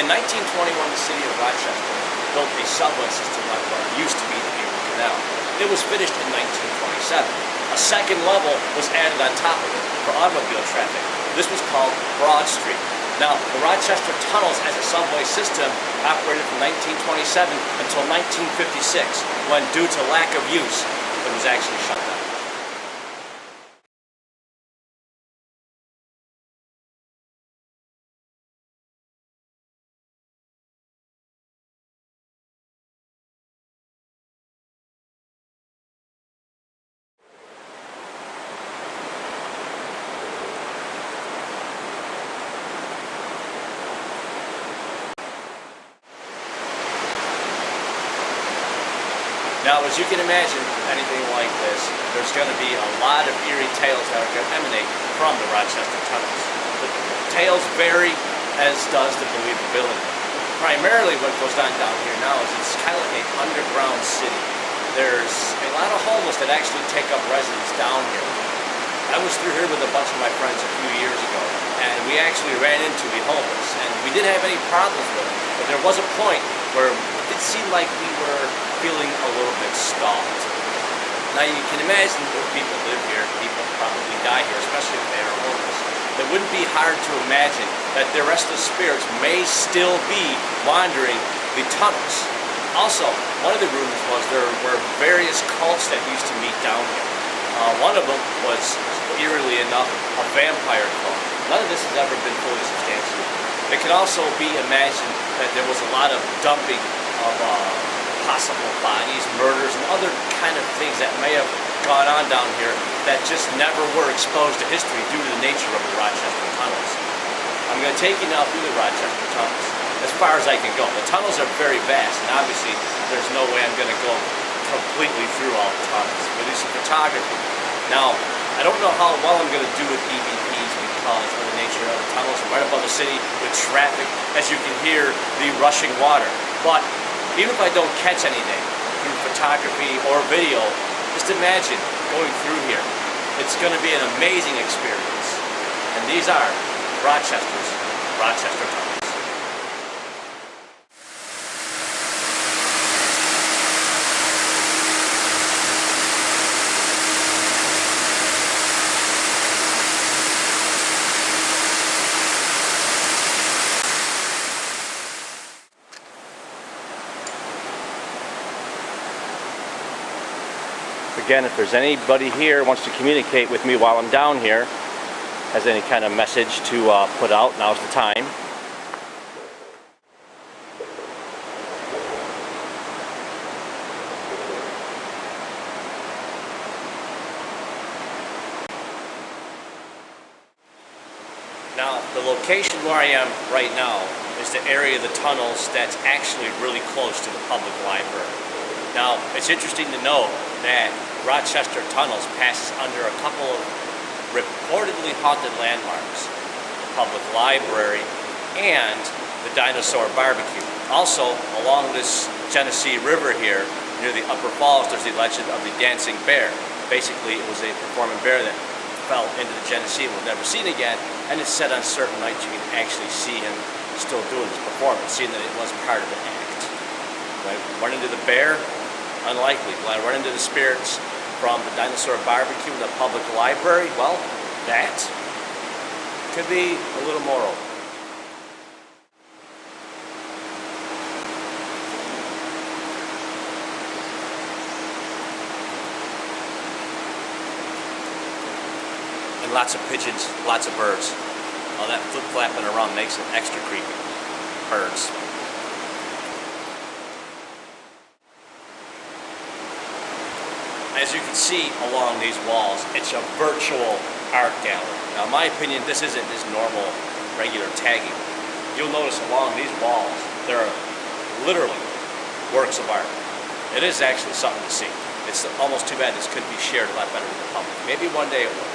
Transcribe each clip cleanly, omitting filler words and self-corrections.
In 1921, the city of Rochester built a subway system on what used to be the Erie Canal. It was finished in 1927. A second level was added on top of it for automobile traffic. This was called Broad Street. Now, the Rochester Tunnels as a subway system operated from 1927 until 1956, when due to lack of use, it was actually shut down. Now, as you can imagine, anything like this, there's going to be a lot of eerie tales that are going to emanate from the Rochester Tunnels. The tales vary, as does the believability. Primarily what goes on down here now is it's kind of like an underground city. There's a lot of homeless that actually take up residence down here. I was through here with a bunch of my friends a few years ago, and we actually ran into the homeless, and we didn't have any problems with them, but there was a point where it did seem like we were feeling a little bit stalled. Now you can imagine if people live here, people probably die here, especially if they are homeless. It wouldn't be hard to imagine that the restless spirits may still be wandering the tunnels. Also, one of the rumors was there were various cults that used to meet down here. One of them was, eerily enough, a vampire cult. None of this has ever been fully substantiated. It can also be imagined that there was a lot of dumping of possible bodies, murders, and other kind of things that may have gone on down here that just never were exposed to history due to the nature of the Rochester Tunnels. I'm going to take you now through the Rochester Tunnels as far as I can go. The tunnels are very vast, and obviously there's no way I'm going to go completely through all the tunnels. We'll do some photography. Now, I don't know how well I'm going to do with EVPs because of the nature of the tunnels. I'm right above the city with traffic, as you can hear the rushing water. But even if I don't catch anything through photography or video, just imagine going through here. It's going to be an amazing experience. And these are Rochester's Rochester Tunnels. Again, if there's anybody here who wants to communicate with me while I'm down here, has any kind of message to put out, now's the time. Now, the location where I am right now is the area of the tunnels that's actually really close to the public library. Now, it's interesting to know that Rochester Tunnels passes under a couple of reportedly haunted landmarks, the public library and the dinosaur barbecue. Also, along this Genesee River here, near the Upper Falls, there's the legend of the dancing bear. Basically, it was a performing bear that fell into the Genesee and was never seen again, and it's said on certain nights you can actually see him still doing his performance, seeing that it was part of an act. Do I run into the bear? Unlikely. Will I run into the spirits from the dinosaur barbecue in the public library? Well, that could be a little more open. And lots of pigeons, lots of birds. All that flip-flapping around makes it extra creepy. Birds. As you can see along these walls, it's a virtual art gallery. Now, in my opinion, this isn't just normal, regular tagging. You'll notice along these walls, there are literally works of art. It is actually something to see. It's almost too bad this couldn't be shared a lot better with the public. Maybe one day it will.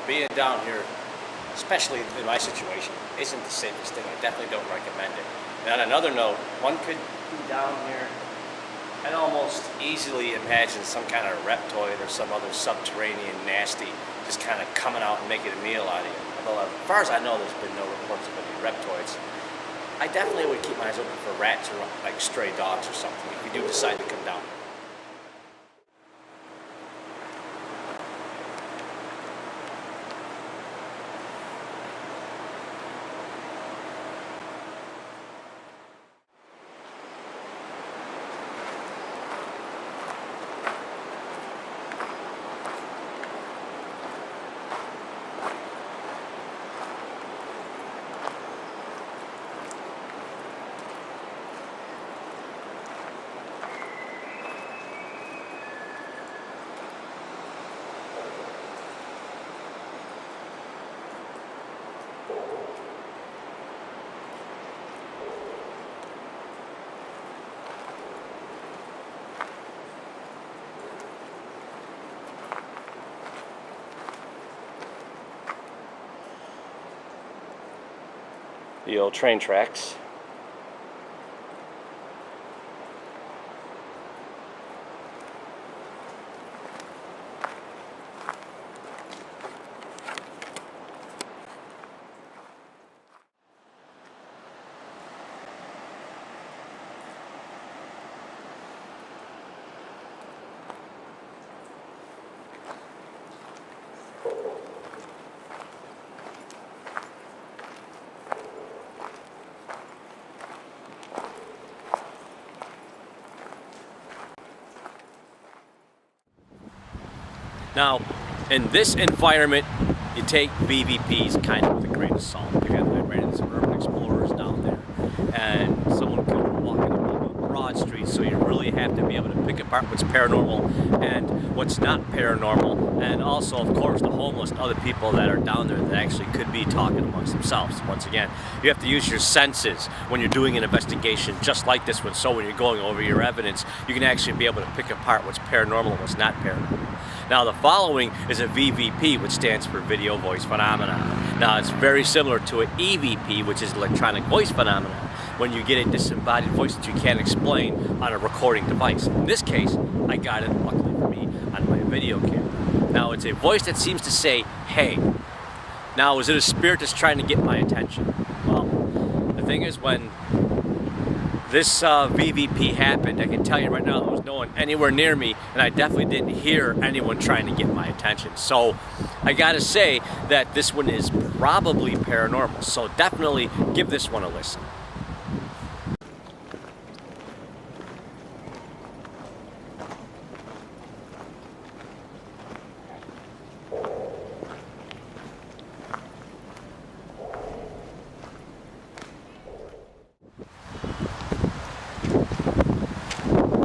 being down here, especially in my situation, isn't the safest thing. I definitely don't recommend it. And on another note, one could be down here and almost easily imagine some kind of reptoid or some other subterranean nasty just kind of coming out and making a meal out of you. Although, as far as I know, there's been no reports of any reptoids. I definitely would keep my eyes open for rats or like stray dogs or something if you do decide to come down here. The old train tracks. Now, in this environment, you take VVPs kind of with a grain of salt. I ran into some urban explorers down there, and someone killed walking above a broad street, so you really have to be able to pick apart what's paranormal and what's not paranormal, and also, of course, the homeless and other people that are down there that actually could be talking amongst themselves. Once again, you have to use your senses when you're doing an investigation just like this one, so when you're going over your evidence, you can actually be able to pick apart what's paranormal and what's not paranormal. Now, the following is a VVP, which stands for Video Voice Phenomenon. Now, it's very similar to an EVP, which is Electronic Voice Phenomenon, when you get a disembodied voice that you can't explain on a recording device. In this case, I got it, luckily for me, on my video camera. Now, it's a voice that seems to say, hey. Now, is it a spirit that's trying to get my attention? Well, the thing is, when this VVP happened, I can tell you right now there was no one anywhere near me, and I definitely didn't hear anyone trying to get my attention. So I gotta say that this one is probably paranormal, so definitely give this one a listen.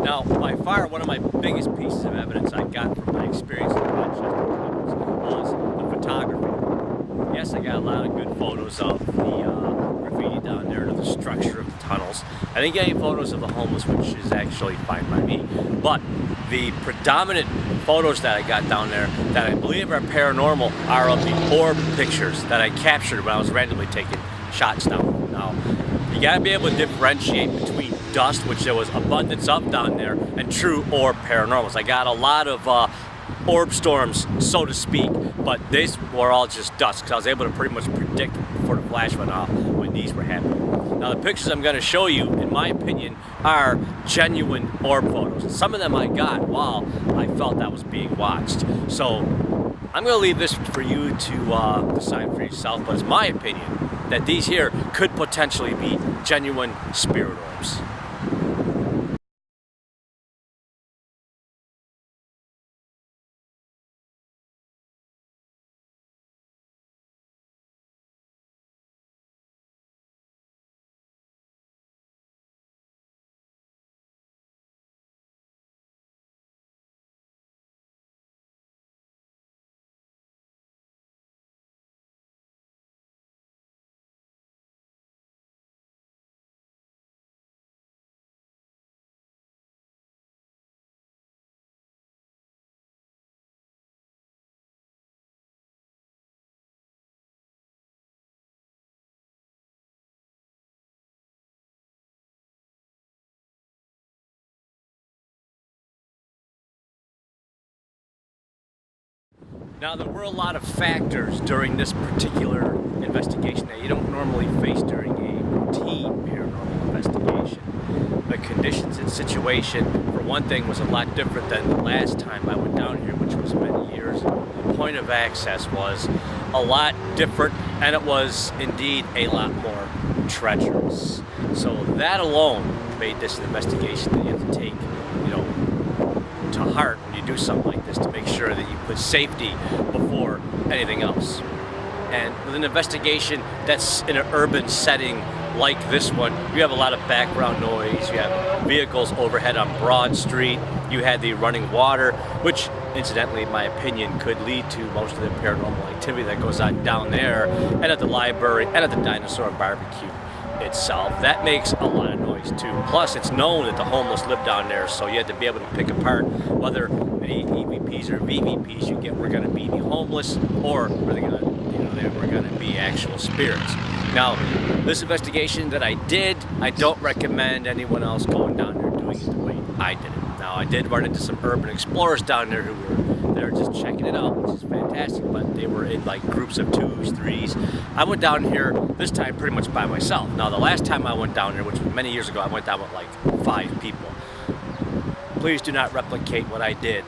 Now, by far, one of my biggest pieces of evidence I got from my experience in Rochester Tunnels was the photography. Yes, I got a lot of good photos of the graffiti down there to the structure of the tunnels. I didn't get any photos of the homeless, which is actually fine by me. But the predominant photos that I got down there that I believe are paranormal are of the orb pictures that I captured when I was randomly taking shots down. Now, you gotta be able to differentiate between dust, which there was abundance of down there, and true orb paranormals. I got a lot of orb storms, so to speak, but these were all just dust, because I was able to pretty much predict before the flash went off when these were happening. Now, the pictures I'm going to show you, in my opinion, are genuine orb photos. Some of them I got while I felt I was being watched. So I'm going to leave this for you to decide for yourself, but it's my opinion that these here could potentially be genuine spirit orbs. Now, there were a lot of factors during this particular investigation that you don't normally face during a routine paranormal investigation. The conditions and situation, for one thing, was a lot different than the last time I went down here, which was many years ago. The point of access was a lot different, and it was indeed a lot more treacherous. So that alone made this an investigation that you have to take, to heart when you do something like this, to make sure that you put safety before anything else. And with an investigation that's in an urban setting like this one, you have a lot of background noise, you have vehicles overhead on Broad Street, you had the running water, which incidentally, in my opinion, could lead to most of the paranormal activity that goes on down there, and at the library, and at the dinosaur barbecue itself. That makes a lot of noise too. Plus, it's known that the homeless live down there, so you had to be able to pick apart whether the EVPs or VVPs you get were going to be the homeless, or were they going to, they were going to be actual spirits. Now, this investigation that I did, I don't recommend anyone else going down there doing it the way I did it. Now, I did run into some urban explorers down there who were there just checking it out, which is fantastic, but they were in like groups of 2s, 3s. I went down here this time pretty much by myself. Now, the last time I went down here, which was many years ago, I went down with like 5 people. Please do not replicate what I did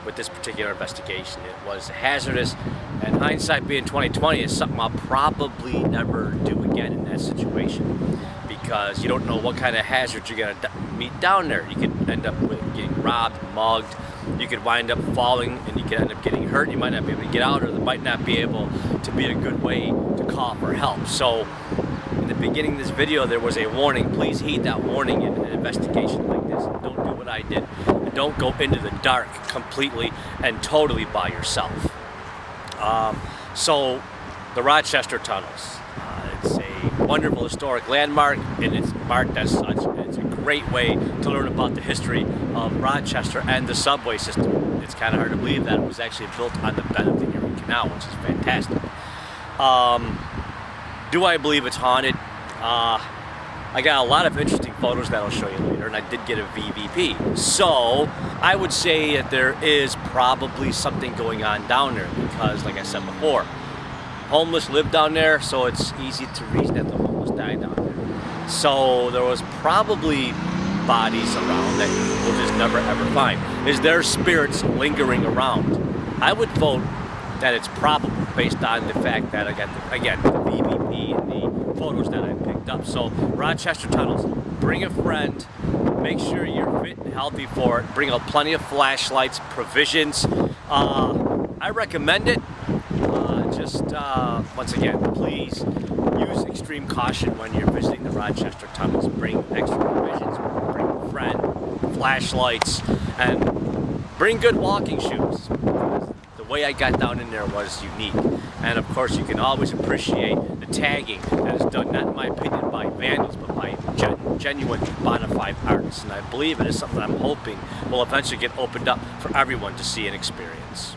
with this particular investigation. It was hazardous, and hindsight being 2020 is something I'll probably never do again in that situation, because you don't know what kind of hazards you're going to meet down there. You could end up getting robbed, mugged, you could wind up falling, and you could end up getting hurt. You might not be able to get out, or there might not be able to be a good way to call for help. So in the beginning of this video, there was a warning. Please heed that warning in an investigation like this. Don't do what I did. And don't go into the dark completely and totally by yourself. So the Rochester Tunnels. It's a wonderful historic landmark, and it's marked as such. It's a great way to learn about the history of Rochester and the subway system. It's kind of hard to believe that it was actually built on the bed of the Erie Canal, which is fantastic. Do I believe it's haunted? I got a lot of interesting photos that I'll show you later, and I did get a VVP. So I would say that there is probably something going on down there, because like I said before, homeless live down there, so it's easy to reason that the homeless died down there. So there was probably bodies around that we'll just never ever find. Is there spirits lingering around? I would vote that it's probable, based on the fact that again the VVP and the photos that I picked up. So Rochester Tunnels, bring a friend, make sure you're fit and healthy for it, bring out plenty of flashlights, provisions. I recommend it. Once again, please use extreme caution when you're visiting the Rochester Tunnels. Bring extra provisions, bring a friend, flashlights, and bring good walking shoes. The way I got down in there was unique. And of course, you can always appreciate the tagging that is done, not in my opinion by vandals, but by genuine bona fide artists. And I believe it is something I'm hoping will eventually get opened up for everyone to see and experience.